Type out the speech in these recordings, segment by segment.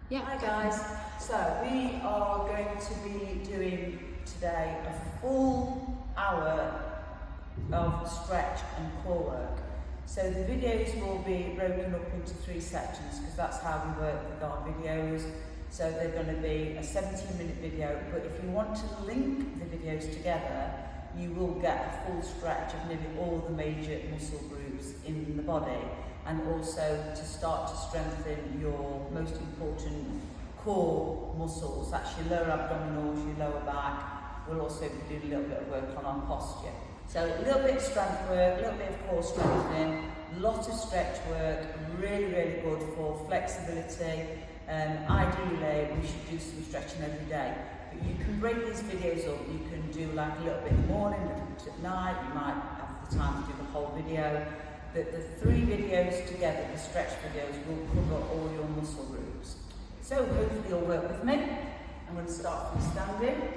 Yeah. Hi guys, so we are going to be doing today a full hour of stretch and core work. So the videos will be broken up into 3 sections because that's how we work with our videos. So they're going to be a 17-minute video, but if you want to link the videos together, you will get a full stretch of nearly all the major muscle groups in the body, and also to start to strengthen your most important core muscles. That's your lower abdominals, your lower back. We'll also be doing a little bit of work on our posture. So a little bit of strength work, a little bit of core strengthening, a lot of stretch work, really good for flexibility. Ideally, we should do some stretching every day. But you can break these videos up. You can do like a little bit in the morning, a little bit at night. You might have the time to do the whole video. But the 3 videos together, the stretch videos, will cover all your muscle groups. So hopefully you'll work with me. I'm going to start from standing.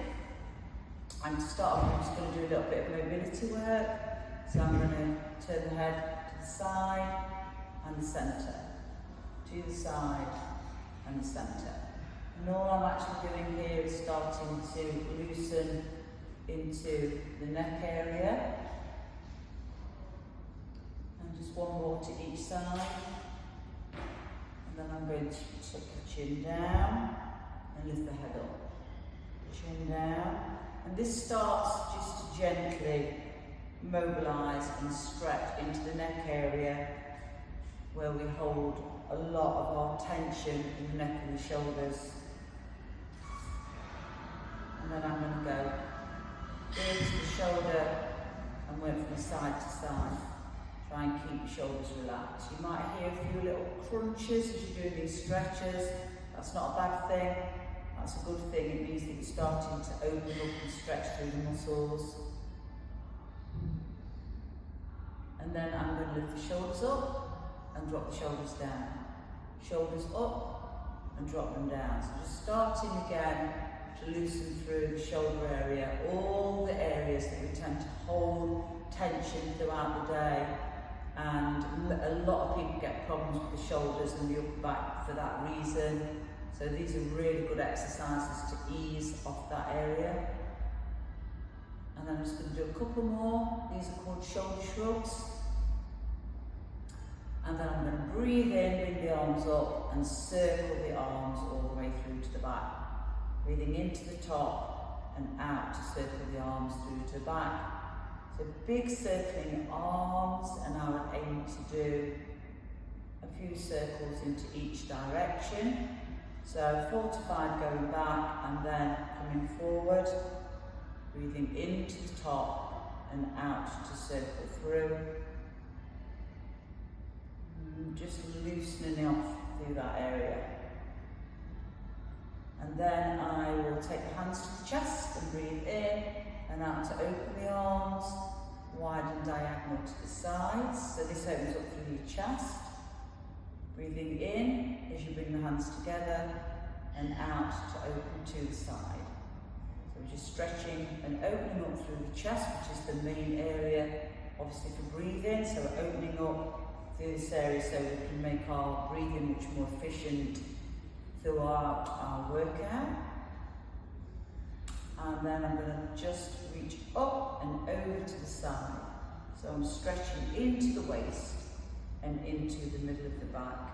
And to start off, I'm just going to do a little bit of mobility work. So I'm going to turn the head to the side and the centre, to the side and the centre. And all I'm actually doing here is starting to loosen into the neck area. And just one more to each side. And then I'm going to tuck the chin down and lift the head up. Chin down. And this starts just to gently mobilise and stretch into the neck area where we hold a lot of our tension in the neck and the shoulders. And then I'm going to go into the shoulder and work from side to side. Try and keep your shoulders relaxed. You might hear a few little crunches as you're doing these stretches. That's not a bad thing. That's a good thing. It means that you're starting to open up and stretch through the muscles. And then I'm going to lift the shoulders up and drop the shoulders down. Shoulders up and drop them down. So just starting again to loosen through the shoulder area, all the areas that we tend to hold tension throughout the day. And a lot of people get problems with the shoulders and the upper back for that reason. So these are really good exercises to ease off that area. And then I'm just going to do a couple more. These are called shoulder shrugs. And then I'm going to breathe in, bring the arms up and circle the arms all the way through to the back. Breathing into the top and out to circle the arms through to the back. So big circling arms, and I would aim to do a few circles into each direction. So 4 to 5 going back and then coming forward, breathing into the top and out to circle through. Just loosening off through that area. And then I will take the hands to the chest and breathe in and out to open the arms, wide and diagonal to the sides. So this opens up through your chest. Breathing in as you bring the hands together and out to open to the side. So we're just stretching and opening up through the chest, which is the main area, obviously for breathing. So we're opening up through this area so we can make our breathing much more efficient throughout our workout. And then I'm going to just reach up and over to the side. So I'm stretching into the waist and into the middle of the back.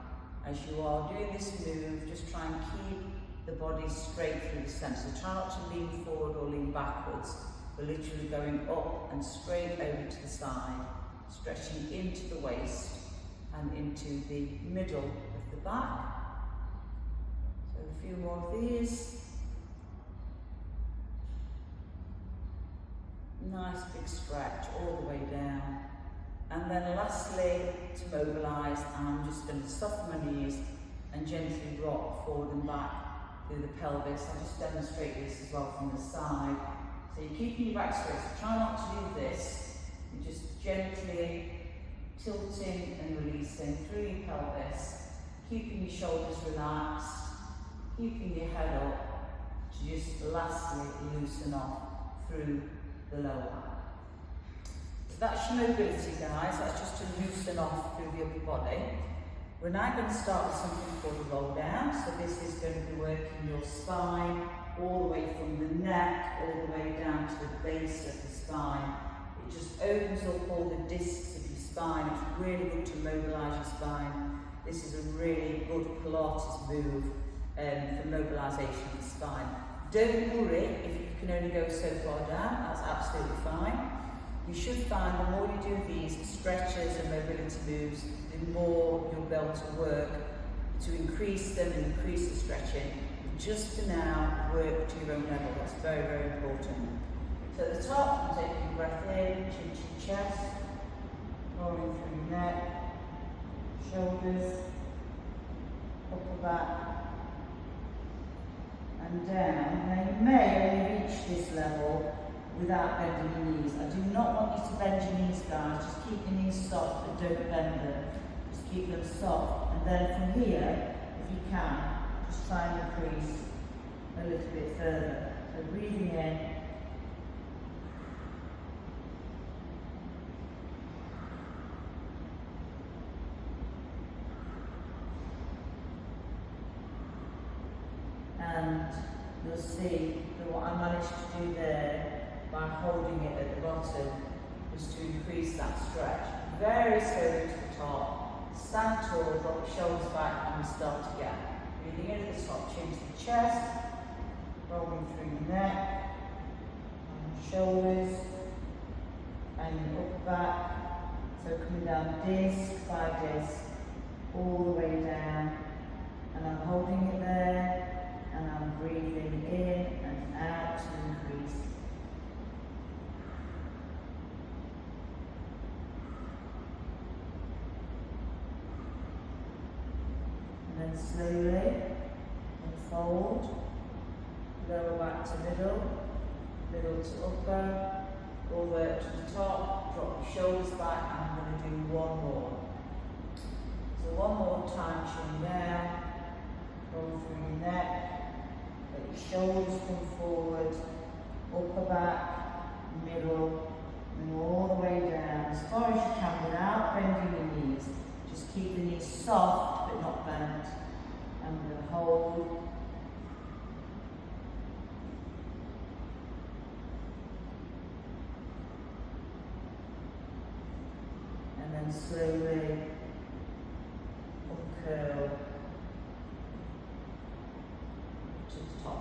As you are doing this move, just try and keep the body straight through the centre. So try not to lean forward or lean backwards. We're literally going up and straight over to the side, stretching into the waist and into the middle of the back. So a few more of these. Nice big stretch all the way down. And then lastly, to mobilise, I'm just going to soften my knees and gently rock forward and back through the pelvis. I'll just demonstrate this as well from the side. So you're keeping your back straight, so try not to do this. You're just gently tilting and releasing through your pelvis, keeping your shoulders relaxed, keeping your head up, to just lastly loosen off through the lower back. So that's your mobility, guys. That's just to loosen off through the upper body. We're now going to start with something called a roll down. So this is going to be working your spine all the way from the neck, all the way down to the base of the spine. It just opens up all the discs of your spine. It's really good to mobilise your spine. This is a really good Pilates move for mobilisation of the spine. Don't worry if you can only go so far down, that's absolutely fine. You should find the more you do these stretches and mobility moves, the more you'll be able to work to increase them and increase the stretching. Just for now, work to your own level. That's very, very important. So at the top, I'm taking a breath in, chin to chest, rolling through your neck, shoulders, upper back, and down. Now you may only reach this level without bending your knees. I do not want you to bend your knees, guys. Just keep your knees soft, but don't bend them. Just keep them soft. And then from here, if you can, just try and increase a little bit further. So breathing in. And you'll see that what I managed to do there by holding it at the bottom was to increase that stretch. Very slowly to the top. Stand tall, drop your shoulders back, and we start again. Breathing in at the top, chin to the chest, rolling through your neck, and shoulders, and your upper back. So coming down disc by disc, all the way down, and I'm holding it there, and I'm breathing in and out to increase. And then slowly unfold, lower back to middle, middle to upper, all the way up to the top, drop your shoulders back, and I'm going to do one more. So one more time, chin down, roll through your neck, let your shoulders come forward, upper back, middle, and all the way down, as far as you can without bending your knees. Just keep the knees soft but not bent. And we're going to hold. And then slowly uncurl to the top.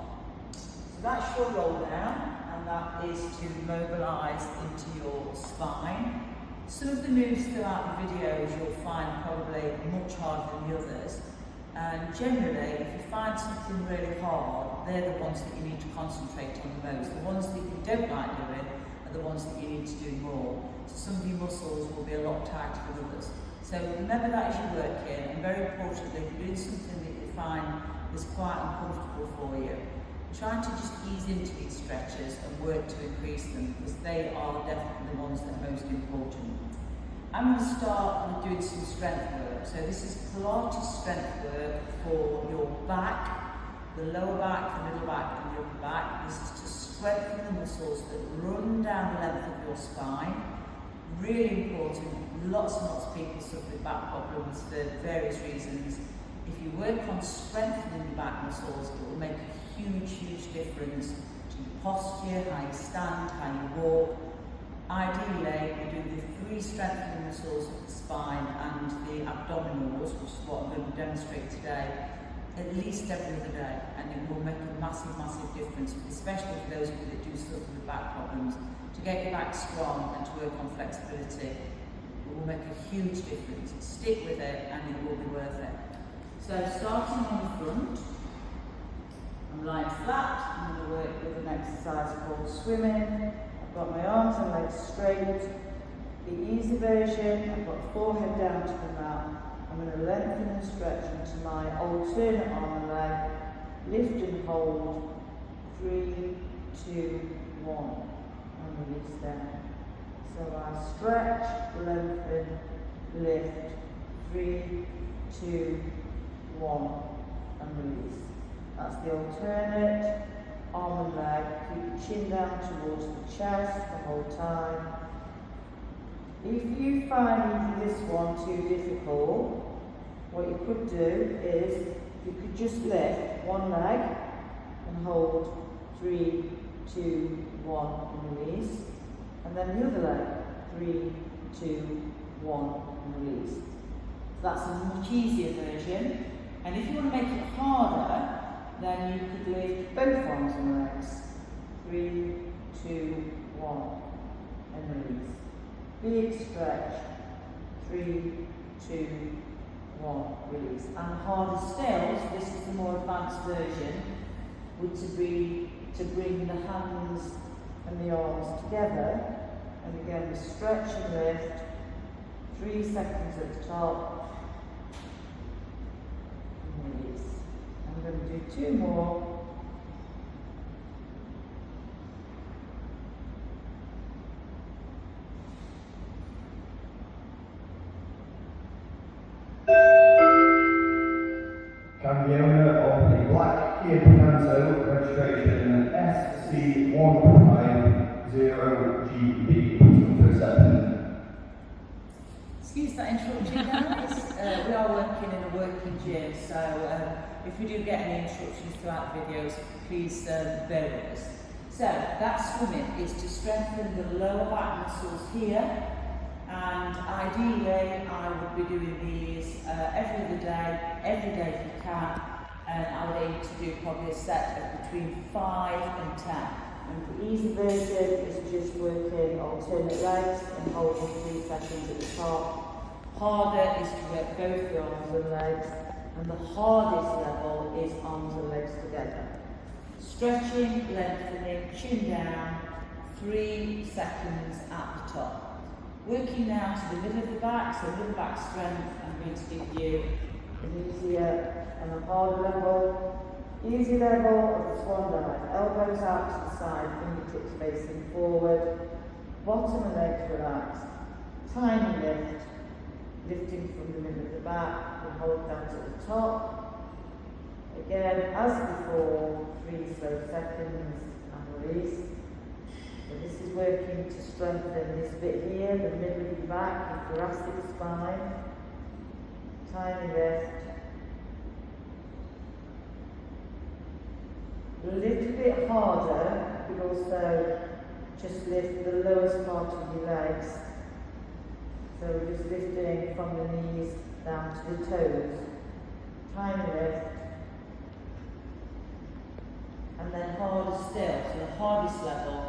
So that's your roll down, and that is to mobilise into your spine. Some of the moves throughout the videos you'll find probably much harder than the others, and generally if you find something really hard, they're the ones that you need to concentrate on the most. The ones that you don't like doing are the ones that you need to do more. So some of your muscles will be a lot tighter than others. So remember that as you're working, and very importantly, if you're doing something that you find is quite uncomfortable for you, try to just ease into these stretches and work to increase them, because they are definitely the ones that are most important. I'm going to start with doing some strength work. So this is Pilates strength work for your back, the lower back, the middle back, and the upper back. This is to strengthen the muscles that run down the length of your spine. Really important. Lots and lots of people suffer with back problems for various reasons. If you work on strengthening the back muscles, it will make a huge, huge difference to your posture, how you stand, how you walk. Ideally, we do the 3 strengthening muscles of the spine and the abdominals, which is what I'm going to demonstrate today, at least every other day, and it will make a massive, massive difference, especially for those of you that do suffer with back problems. To get your back strong and to work on flexibility, it will make a huge difference. Stick with it and it will be worth it. So starting on the front, I'm lying flat. I'm going to work with an exercise called swimming. I've got my arms and legs straight. The easy version, I've got forehead down to the mat. I'm going to lengthen and stretch into my alternate arm and leg. Lift and hold. 3, 2, 1. And release down. So I stretch, lengthen, lift. 3, 2, 1. And release. That's the alternate arm and leg. Keep your chin down towards the chest the whole time. If you find this one too difficult, what you could do is you could just lift one leg and hold 3, 2, 1 and release, and then the other leg 3, 2, 1 and release. So that's a much easier version. And if you want to make it harder, then you could lift both arms and legs. 3, 2, 1 and release. Big stretch. 3, 2, 1, release. And harder still, so this is the more advanced version, would to bring the hands and the arms together. And again, we stretch and lift. 3 seconds at the top. And release. I'm going to do 2 more. Cambiona of the black Kia Picanto, registration SC150GB, per second. Excuse that interruption, guys. We are working in a working gym, so if we do get any instructions throughout the videos, please bear with us. So that swimming is to strengthen the lower back muscles here, and ideally I would be doing these every day if you can, and I would aim to do probably a set of between 5 and 10. And the easy version is just working alternate legs and holding 3 seconds at the top. Harder is to work both the arms and legs, and the hardest level is arms and legs together. Stretching, lengthening, chin down, 3 seconds at the top. Working now to the middle of the back, so middle back strength, I'm going to give you an easier and a harder level. Easy level of the swan dive, elbows out to the side, fingertips facing forward, bottom of legs relaxed, tiny lift, lifting from the middle of the back, and hold down to the top. Again, as before, 3 slow seconds and release. So this is working to strengthen this bit here, the middle of your back, the thoracic spine. Tiny lift. A little bit harder, but also just lift the lowest part of your legs. So we're just lifting from the knees down to the toes. Tiny lift. And then harder still, so the hardest level,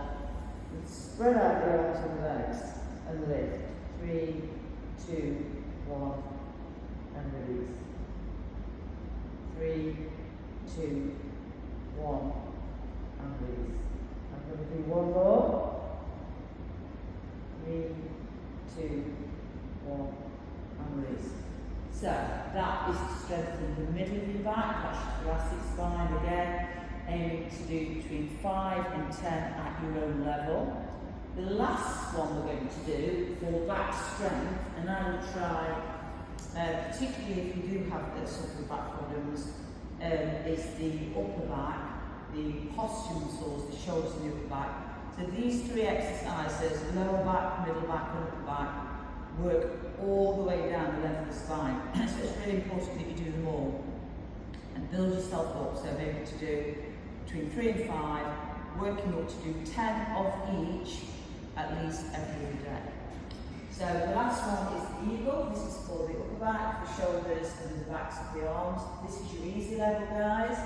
spread out the arms and legs and lift. 3, 2, 1 and release. 3, 2, 1 and release. I'm going to do 1 more. 3, 2, 1 and release. So that is to strengthen the middle of your back, that's your thoracic spine again, aiming to do between 5 and 10 at your own level. The last one we're going to do for back strength, and I will try, particularly if you do have suffer back problems, is the upper back, the posture muscles, the shoulders and the upper back. So these 3 exercises, lower back, middle back and upper back, work all the way down the length of the spine. So it's really important that you do them all and build yourself up. So maybe to do between 3 and 5, working up to do 10 of each at least every day. So the last one is the eagle. This is for the upper back, the shoulders and the backs of the arms. This is your easy level, guys.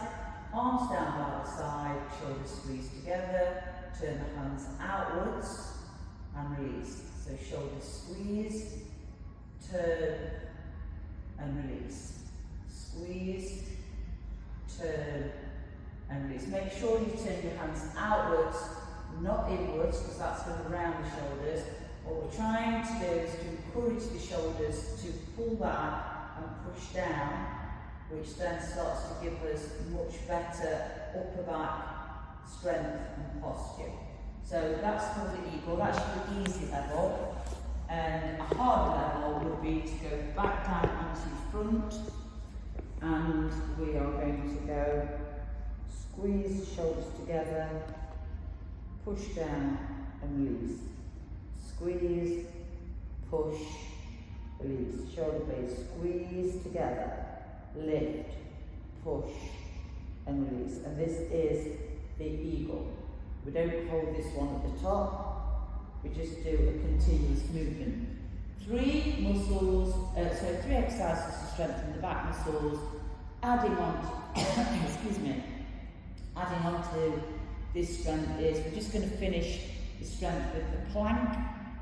Arms down by the side, shoulders squeezed together, turn the hands outwards and release. So shoulders squeeze, turn and release. Squeeze, turn and release. Make sure you turn your hands outwards, not inwards, because that's going to round the shoulders. What we're trying to do is to encourage the shoulders to pull back and push down, which then starts to give us much better upper back strength and posture. So that's for the eagle, that's your easy level. And a harder level would be to go back down onto your front, and we are going to go squeeze the shoulders together, push down and release. Squeeze, push release, shoulder blades squeeze together, lift, push and release. And this is the eagle. We don't hold this one at the top, we just do a continuous movement. Three exercises to strengthen the back muscles, adding on to, excuse me, adding on to this strength is, we're just going to finish the strength with the plank.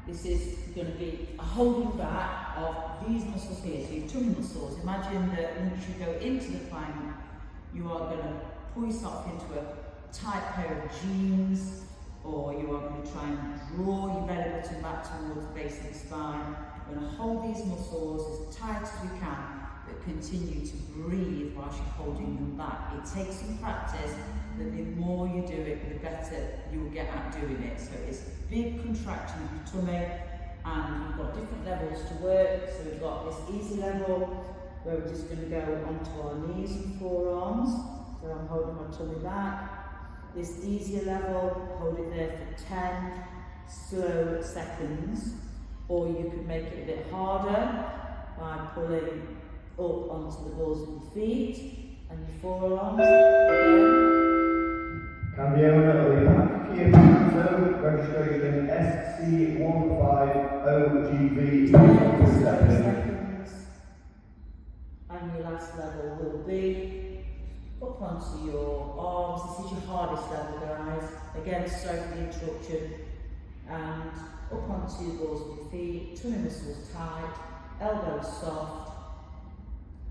This is going to be a holding back of these muscles here, so your tummy muscles. Imagine that once you go into the plank, you are going to pull yourself into a tight pair of jeans, or you are going to try and draw your belly button back towards the base of the spine. We're going to hold these muscles as tight as we can, but continue to breathe whilst you're holding them back. It takes some practice, but the more you do it, the better you'll get at doing it. So it's a big contraction of your tummy, and we've got different levels to work. So we've got this easy level, where we're just going to go onto our knees and forearms. So I'm holding my tummy back. This easier level, hold it there for 10 slow seconds, or you could make it a bit harder by pulling up onto the balls of your feet and your forearms. Cambiamo le pacche Panzo, registration SC150GV. 10 seconds. And your last level will be up onto your arms. This is your hardest level, guys. Again, sorry for the interruption. And up onto your balls of your feet, tummy muscles tight, elbows soft,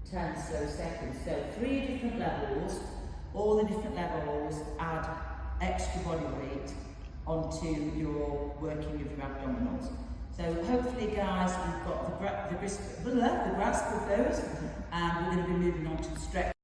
10 slow seconds. So 3 different levels. All the different levels add extra body weight onto your working of your abdominals. So hopefully, guys, we've got the grasp of those, and we're going to be moving on to the stretch.